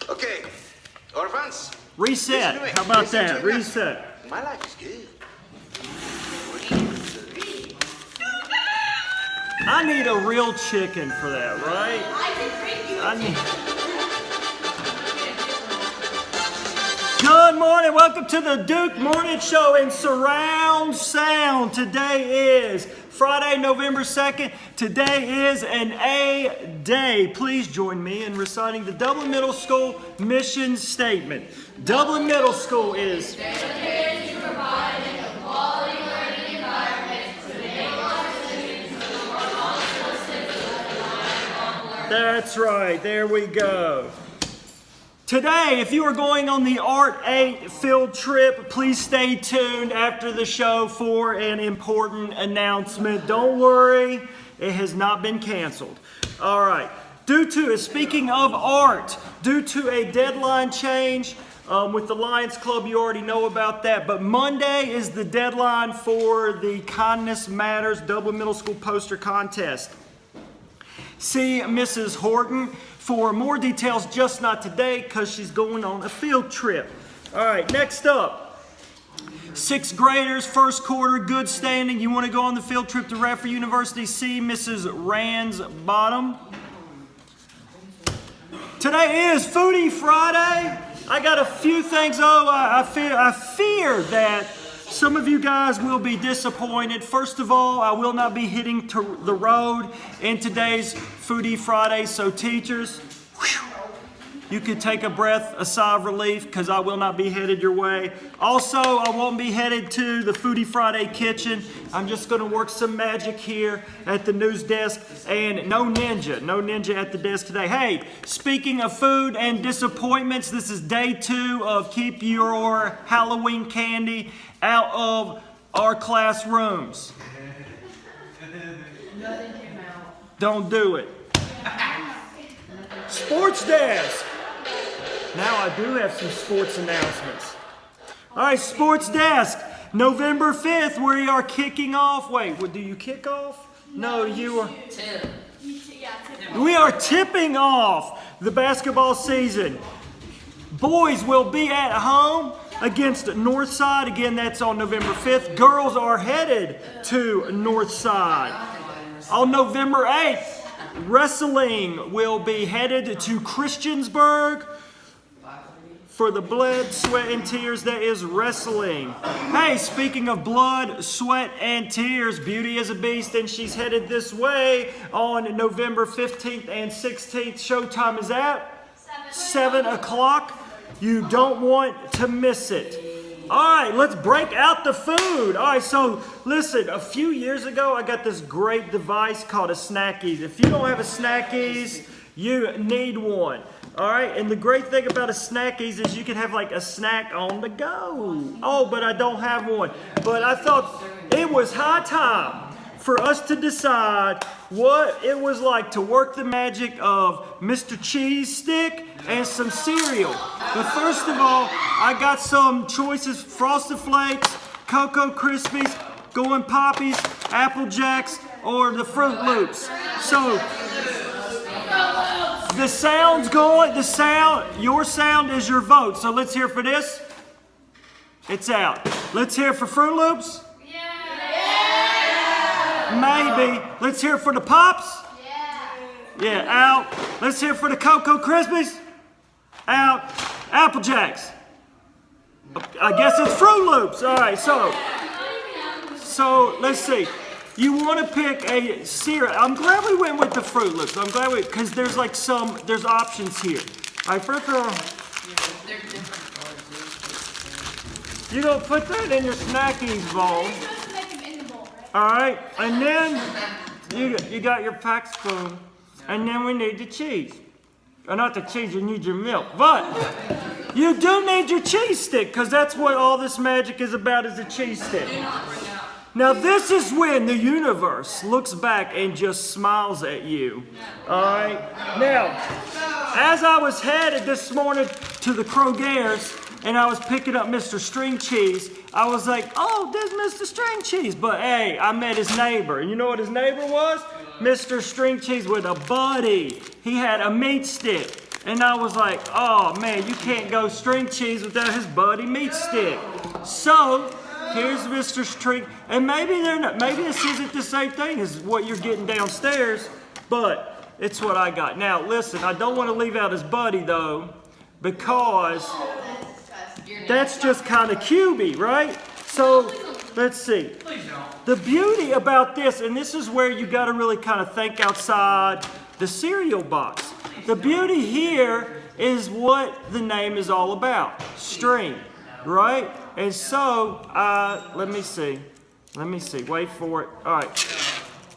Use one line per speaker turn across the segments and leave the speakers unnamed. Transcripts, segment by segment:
Okay, orphans.
Reset. How about that? Reset.
My life is good.
I need a real chicken for that, right? I need. Good morning. Welcome to the Duke Morning Show in surround sound. Today is Friday, November 2nd. Today is an A day. Please join me in reciting the Dublin Middle School mission statement. Dublin Middle School is
dedicated to providing a quality learning environment to enable our students to be more functional citizens of lifelong learning.
That's right. There we go. Today, if you are going on the Art 8 field trip, please stay tuned after the show for an important announcement. Don't worry, it has not been canceled. All right. Speaking of art, due to a deadline change with the Lions Club, you already know about that. But Monday is the deadline for the Kindness Matters Dublin Middle School poster contest. See Mrs. Horton for more details, just not today because she's going on a field trip. All right, next up, 6th graders, first quarter, good standing. You want to go on the field trip to Radford University, see Mrs. Ransbottom. Today is Foodie Friday. I got a few things. I fear that some of you guys will be disappointed. First of all, I will not be hitting the road in today's Foodie Friday. So teachers, you could take a breath, a sigh of relief, because I will not be headed your way. Also, I won't be headed to the Foodie Friday kitchen. I'm just going to work some magic here at the news desk. And no ninja at the desk today. Hey, speaking of food and disappointments, this is day 2 of Keep Your Halloween Candy Out of Our Classrooms.
Nothing came out.
Don't do it. Sports desk. Now I do have some sports announcements. All right, sports desk. November 5th, we are kicking off. Wait, do you kick off? No, you are. We are tipping off the basketball season. Boys will be at home against Northside. Again, that's on November 5th. Girls are headed to Northside. On November 8th, wrestling will be headed to Christiansburg for the blood, sweat, and tears that is wrestling. Hey, speaking of blood, sweat, and tears, Beauty is a Beast, and she's headed this way on November 15th and 16th. Showtime is at 7 o'clock. You don't want to miss it. All right, let's break out the food. All right, so listen, a few years ago, I got this great device called a Snackies. If you don't have a Snackies, you need one. All right, and the great thing about a Snackies is you can have like a snack on the go. Oh, but I don't have one. But I thought it was high time for us to decide what it was like to work the magic of Mr. Cheese Stick and some cereal. But first of all, I got some choices: Frosted Flakes, Cocoa Krispies, Going Poppies, Apple Jacks, or the Fruit Loops. So the sound's going, your sound is your vote. So let's hear for this. It's out. Let's hear for Fruit Loops. Maybe. Let's hear for the Pops. Yeah, out. Let's hear for the Cocoa Krispies. Out. Apple Jacks. I guess it's Fruit Loops. All right, so let's see. You want to pick a cereal. I'm glad we went with the Fruit Loops. I'm glad because there's like there's options here. All right, first of all, you're going to put that in your Snackies bowl. All right, and then you got your pack spoon, and then we need the cheese. Or not the cheese, you need your milk. But you do need your cheese stick, because that's what all this magic is about, is a cheese stick. Now this is when the universe looks back and just smiles at you. All right? Now, as I was headed this morning to the Kroger's, and I was picking up Mr. String Cheese, I was like, oh, there's Mr. String Cheese. But hey, I met his neighbor. And you know what his neighbor was? Mr. String Cheese with a buddy. He had a meat stick. And I was like, oh man, you can't go String Cheese without his buddy meat stick. So, here's Mr. String, and maybe they're not, maybe this isn't the same thing as what you're getting downstairs, but it's what I got. Now, listen, I don't want to leave out his buddy though, because that's just kind of cubey, right? So, let's see. The beauty about this, and this is where you got to really kind of think outside the cereal box. The beauty here is what the name is all about, string, right? And so, let me see, wait for it. All right,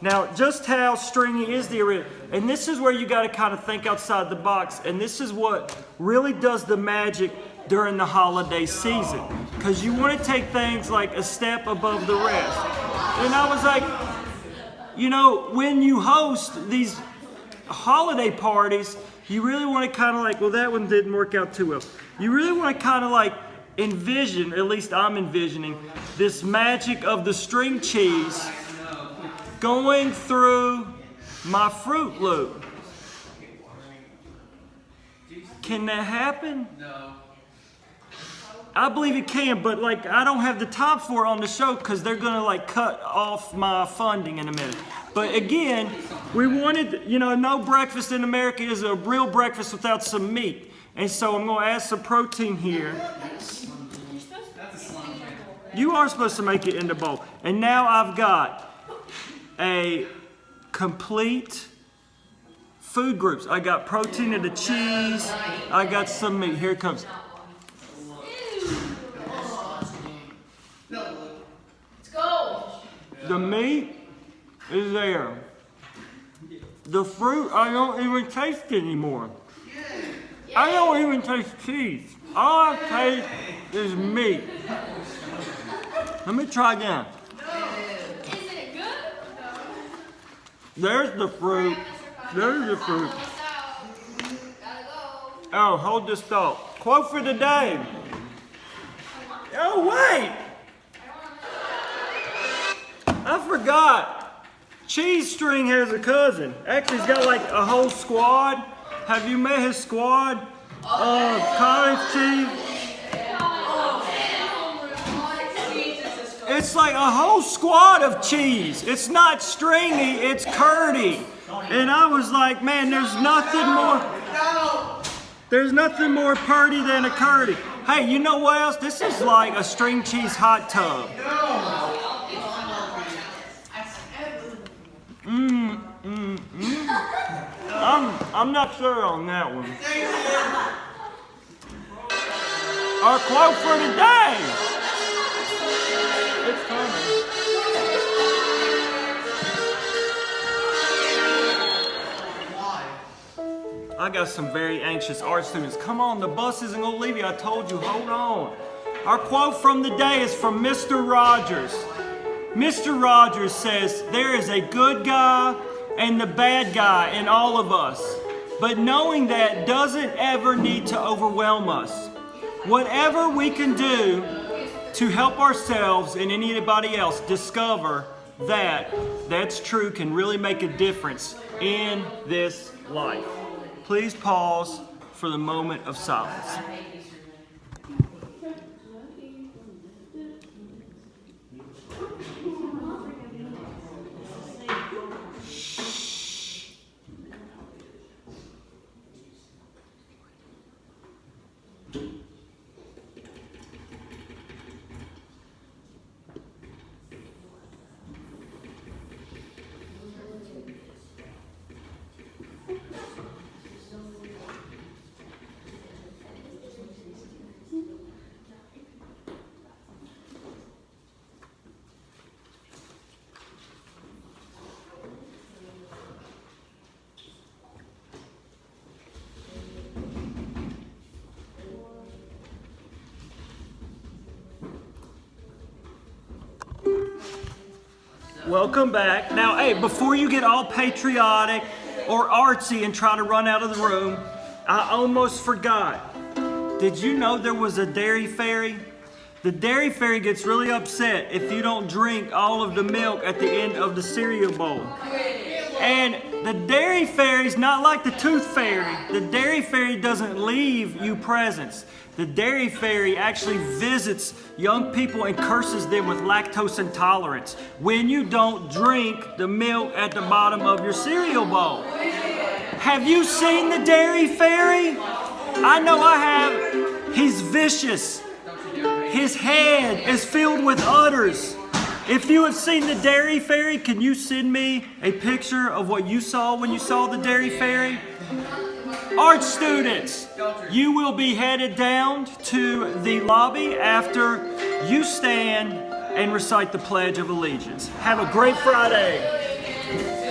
now just how stringy is the original, and this is where you got to kind of think outside the box, and this is what really does the magic during the holiday season, because you want to take things like a step above the rest. And I was like, you know, when you host these holiday parties, you really want to kind of like, well, that one didn't work out too well. You really want to kind of like envision, at least I'm envisioning, this magic of the string cheese going through my Fruit Loop. Can that happen? No. I believe it can, but like I don't have the time for it on the show because they're gonna like cut off my funding in a minute. But again, we wanted, you know, no breakfast in America is a real breakfast without some meat. And so I'm gonna add some protein here. You are supposed to make it in the bowl. And now I've got a complete food groups. I got protein in the cheese. I got some meat. Here it comes.
Let's go.
The meat is there. The fruit, I don't even taste anymore. I don't even taste cheese. All I taste is meat. Let me try again.
Isn't it good?
There's the fruit. There's the fruit. Oh, hold this thought. Quote for the day. Oh, wait. I forgot. Cheese String has a cousin. Actually, he's got like a whole squad. Have you met his squad? Cottage cheese. It's like a whole squad of cheese. It's not stringy, it's curdy. And I was like, man, there's nothing more purdy than a curdy. Hey, you know what else? This is like a string cheese hot tub. I'm not sure on that one. Our quote for today. It's coming. I got some very anxious art students. Come on, the bus isn't gonna leave you. I told you, hold on. Our quote from the day is from Mr. Rogers. Mr. Rogers says, there is a good guy and the bad guy in all of us, but knowing that doesn't ever need to overwhelm us. Whatever we can do to help ourselves and anybody else discover that that's true can really make a difference in this life. Please pause for the moment of silence. Welcome back. Now, hey, before you get all patriotic or artsy and try to run out of the room, I almost forgot. Did you know there was a dairy fairy? The dairy fairy gets really upset if you don't drink all of the milk at the end of the cereal bowl. And the Dairy Fairy's not like the Tooth Fairy. The Dairy Fairy doesn't leave you presents. The Dairy Fairy actually visits young people and curses them with lactose intolerance when you don't drink the milk at the bottom of your cereal bowl. Have you seen the Dairy Fairy? I know I have. He's vicious. His head is filled with udders. If you have seen the Dairy Fairy, can you send me a picture of what you saw when you saw the Dairy Fairy? Art students, you will be headed down to the lobby after you stand and recite the Pledge of Allegiance. Have a great Friday.